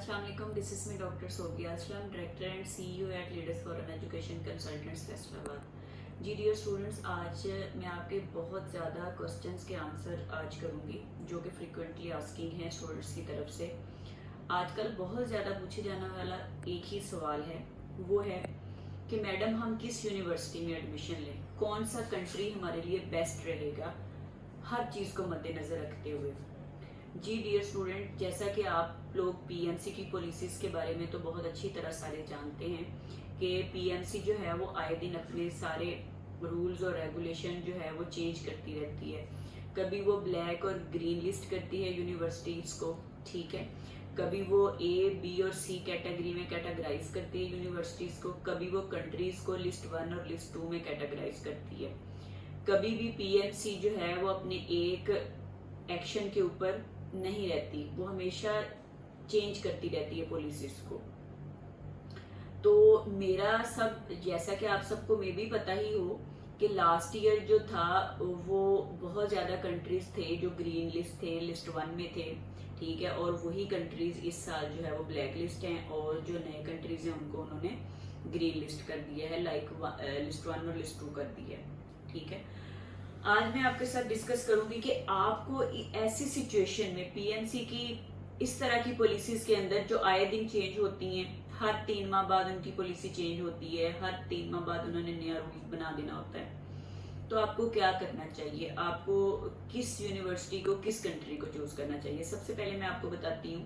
Assalamu alaikum. This is me, Dr. Sophia Aslam, Director and CEO at Leaders for an Education Consultants, Faisalabad. जी dear students, आज मैं आपके बहुत ज़्यादा questions के आंसर आज करूँगी जो कि फ्रिक्वेंटली आस्किंग हैं स्टूडेंट्स की तरफ से। आजकल बहुत ज़्यादा पूछे जाने वाला एक ही सवाल है, वो है कि मैडम हम किस यूनिवर्सिटी में एडमिशन लें, कौन सा कंट्री हमारे लिए बेस्ट रहेगा, हर चीज़ को मद्देनज़र रखते हुए। जी डियर स्टूडेंट, जैसा कि आप लोग पीएमसी की पॉलिसीज़ के बारे में तो बहुत अच्छी तरह सारे जानते हैं कि पीएमसी जो है वो आए दिन अपने सारे रूल्स और रेगुलेशन जो है वो चेंज करती रहती है। कभी वो ब्लैक और ग्रीन लिस्ट करती है यूनिवर्सिटीज़ को, ठीक है, कभी वो ए बी और सी कैटेगरी में कैटेगराइज करती है यूनिवर्सिटीज़ को, कभी वो कंट्रीज़ को लिस्ट 1 और लिस्ट 2 में कैटेगराइज करती है। कभी भी पीएमसी जो है वो अपने एक एक्शन के ऊपर नहीं रहती, वो हमेशा चेंज करती रहती है पॉलिसीज को। तो मेरा सब, जैसा कि आप सबको मे भी पता ही हो कि लास्ट ईयर जो था वो बहुत ज़्यादा कंट्रीज थे जो ग्रीन लिस्ट थे, लिस्ट 1 में थे, ठीक है, और वही कंट्रीज इस साल जो है वो ब्लैक लिस्ट हैं और जो नए कंट्रीज हैं उनको उन्होंने ग्रीन लिस्ट कर दिया है, लाइक लिस्ट 1 और लिस्ट 2 कर दी है, ठीक है। आज मैं आपके साथ डिस्कस करूंगी कि आपको ऐसी सिचुएशन में पीएमसी की इस तरह की पॉलिसीज के अंदर जो आए दिन चेंज होती हैं, हर 3 माह बाद उनकी पॉलिसी चेंज होती है, हर 3 माह बाद उन्होंने नया रूल बना देना होता है, तो आपको क्या करना चाहिए, आपको किस यूनिवर्सिटी को, किस कंट्री को चूज करना चाहिए। सबसे पहले मैं आपको बताती हूँ,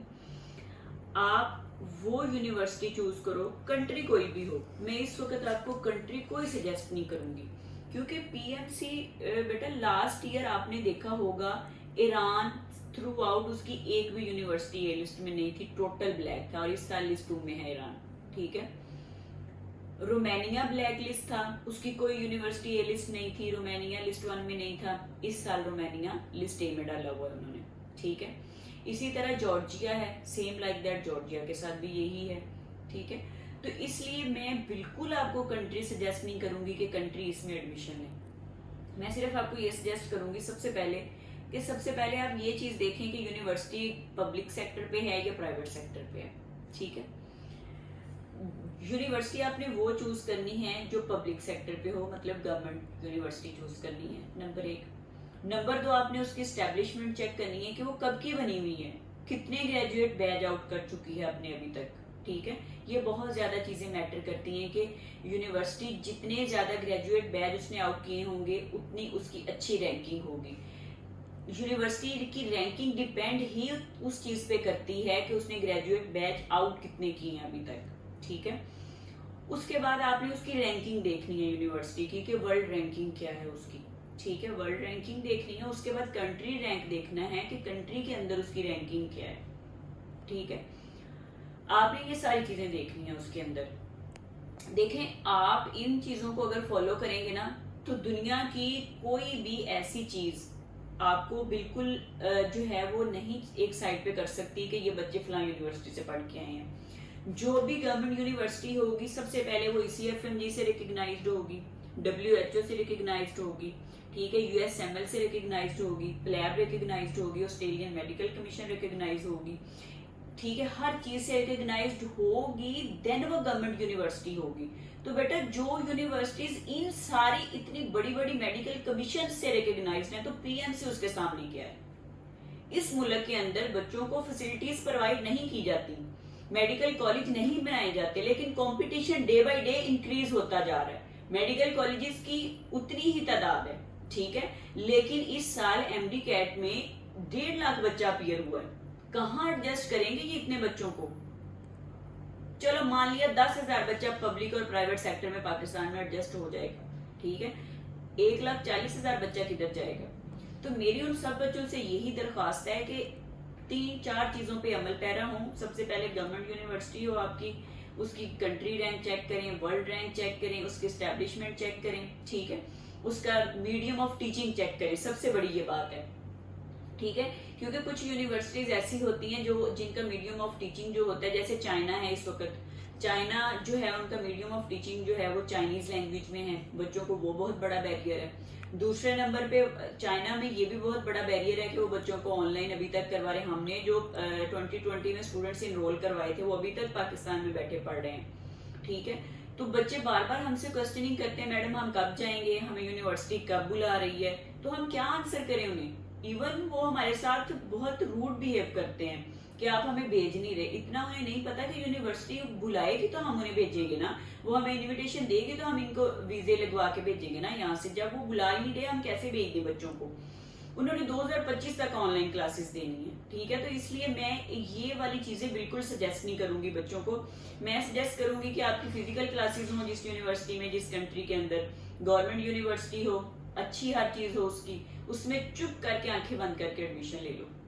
आप वो यूनिवर्सिटी चूज करो, कंट्री कोई भी हो। मैं इस वक्त आपको कंट्री कोई सजेस्ट नहीं करूंगी क्योंकि पीएमसी बेटा लास्ट ईयर आपने देखा होगा ईरान थ्रू आउट उसकी एक भी यूनिवर्सिटी ए लिस्ट में नहीं थी, टोटल ब्लैक था, और इस साल लिस्ट 2 में है ईरान, ठीक है। रोमानिया ब्लैक लिस्ट था, उसकी कोई यूनिवर्सिटी ए लिस्ट नहीं थी, रोमानिया लिस्ट 1 में नहीं था, इस साल रोमानिया लिस्ट ए में डाला हुआ है उन्होंने, ठीक है। इसी तरह जॉर्जिया है, सेम लाइक दैट, जॉर्जिया के साथ भी यही है, ठीक है। तो इसलिए मैं बिल्कुल आपको कंट्री सजेस्ट नहीं करूंगी कि कंट्री इसमें एडमिशन लें। मैं सिर्फ आपको ये सजेस्ट करूंगी सबसे पहले आप ये चीज देखें कि यूनिवर्सिटी पब्लिक सेक्टर पे है या प्राइवेट सेक्टर पे है, ठीक है। यूनिवर्सिटी आपने वो चूज करनी है जो पब्लिक सेक्टर पे हो, मतलब गवर्नमेंट यूनिवर्सिटी चूज करनी है, नंबर 1। नंबर 2, आपने उसकी एस्टेब्लिशमेंट चेक करनी है कि वो कब की बनी हुई है, कितने ग्रेजुएट बैच आउट कर चुकी है अपने अभी तक, ठीक है। ये बहुत ज्यादा चीजें मैटर करती हैं कि यूनिवर्सिटी जितने ज्यादा ग्रेजुएट बैच उसने आउट किए होंगे उतनी उसकी अच्छी रैंकिंग होगी। यूनिवर्सिटी की रैंकिंग डिपेंड ही उस चीज पे करती है कि उसने ग्रेजुएट बैच आउट कितने किए हैं अभी तक, ठीक है। उसके बाद आपने उसकी रैंकिंग देखनी है यूनिवर्सिटी की कि वर्ल्ड रैंकिंग क्या है उसकी, ठीक है, वर्ल्ड रैंकिंग देखनी है। उसके बाद कंट्री रैंक देखना है कि कंट्री के अंदर उसकी रैंकिंग क्या है, ठीक है। आपने ये सारी चीजें देखनी है उसके अंदर। देखें, आप इन चीजों को अगर फॉलो करेंगे ना तो दुनिया की कोई भी ऐसी चीज आपको बिल्कुल जो है वो नहीं एक साइड पे कर सकती कि ये बच्चे फलां यूनिवर्सिटी से पढ़ के आए हैं। जो भी गवर्नमेंट यूनिवर्सिटी होगी सबसे पहले वो ECFMG से रिकग्नाइज्ड होगी, WHO से रिकग्नाइज्ड होगी, ठीक है, USML से रिकग्नाइज्ड होगी, प्लैब रिकग्नाइज्ड होगी, ऑस्ट्रेलियन मेडिकल कमीशन रिकग्नाइज होगी, ठीक है, हर चीज से रिकग्नाइज्ड होगी, देन वो गवर्नमेंट यूनिवर्सिटी होगी। तो बेटा जो यूनिवर्सिटीज इन सारी इतनी बड़ी बड़ी मेडिकल कमीशन से रिकग्नाइज्ड हैं, तो पीएमसी उसके सामने क्या है। इस मुल्क के अंदर बच्चों को फैसिलिटीज प्रोवाइड नहीं की जाती, मेडिकल कॉलेज नहीं बनाए जाते, लेकिन competition day by day increase होता जा रहा है, मेडिकल कॉलेजेस की उतनी ही तादाद है, ठीक है। लेकिन इस साल MD कैट में 1.5 लाख बच्चा अपीयर हुआ है, कहां एडजस्ट करेंगे ये इतने बच्चों को। चलो मान लिया 10,000 बच्चा पब्लिक और प्राइवेट सेक्टर में पाकिस्तान में एडजस्ट हो जाएगा, ठीक है, 1,40,000 बच्चा किधर जाएगा। तो मेरी उन सब बच्चों से यही दरख्वास्त है कि 3-4 चीजों पे अमल पैरा हो। सबसे पहले गवर्नमेंट यूनिवर्सिटी हो आपकी, उसकी कंट्री रैंक चेक करें, वर्ल्ड रैंक चेक करें, उसकी एस्टेब्लिशमेंट चेक करें, ठीक है, उसका मीडियम ऑफ टीचिंग चेक करें, सबसे बड़ी ये बात है, ठीक है। क्योंकि कुछ यूनिवर्सिटीज ऐसी होती हैं जो जिनका मीडियम ऑफ टीचिंग जो होता है, जैसे चाइना है, इस वक्त चाइना जो है उनका मीडियम ऑफ टीचिंग जो है वो चाइनीज लैंग्वेज में है, बच्चों को वो बहुत बड़ा बैरियर है। दूसरे नंबर पे चाइना में ये भी बहुत बड़ा बैरियर है कि वो बच्चों को ऑनलाइन अभी तक करवा रहे हैं। हमने जो 2020 में स्टूडेंट्स इनरोल करवाए थे वो अभी तक पाकिस्तान में बैठे पढ़ रहे हैं। ठीक है, तो बच्चे बार बार हमसे क्वेश्चनिंग करते हैं, मैडम हम कब जाएंगे, हमें यूनिवर्सिटी कब बुला रही है। तो हम क्या आंसर करें उन्हें। इवन वो हमारे साथ बहुत रूड बिहेव करते हैं कि आप हमें भेज नहीं रहे। इतना उन्हें नहीं पता कि यूनिवर्सिटी बुलाएगी तो हम उन्हें भेजेंगे ना, वो हमें इनविटेशन देगी तो हम इनको वीजे लगवा के भेजेंगे ना यहाँ से। जब वो बुला ही नहीं रहे हम कैसे भेज दें बच्चों को। उन्होंने 2025 तक ऑनलाइन क्लासेस देनी है। ठीक है, तो इसलिए मैं ये वाली चीजें बिल्कुल सजेस्ट नहीं करूंगी बच्चों को। मैं सजेस्ट करूंगी कि आपकी फिजिकल क्लासेस हो जिस यूनिवर्सिटी में, जिस कंट्री के अंदर, गवर्नमेंट यूनिवर्सिटी हो, अच्छी हर चीज हो उसकी, उसमें चुप करके आंखें बंद करके एडमिशन ले लो।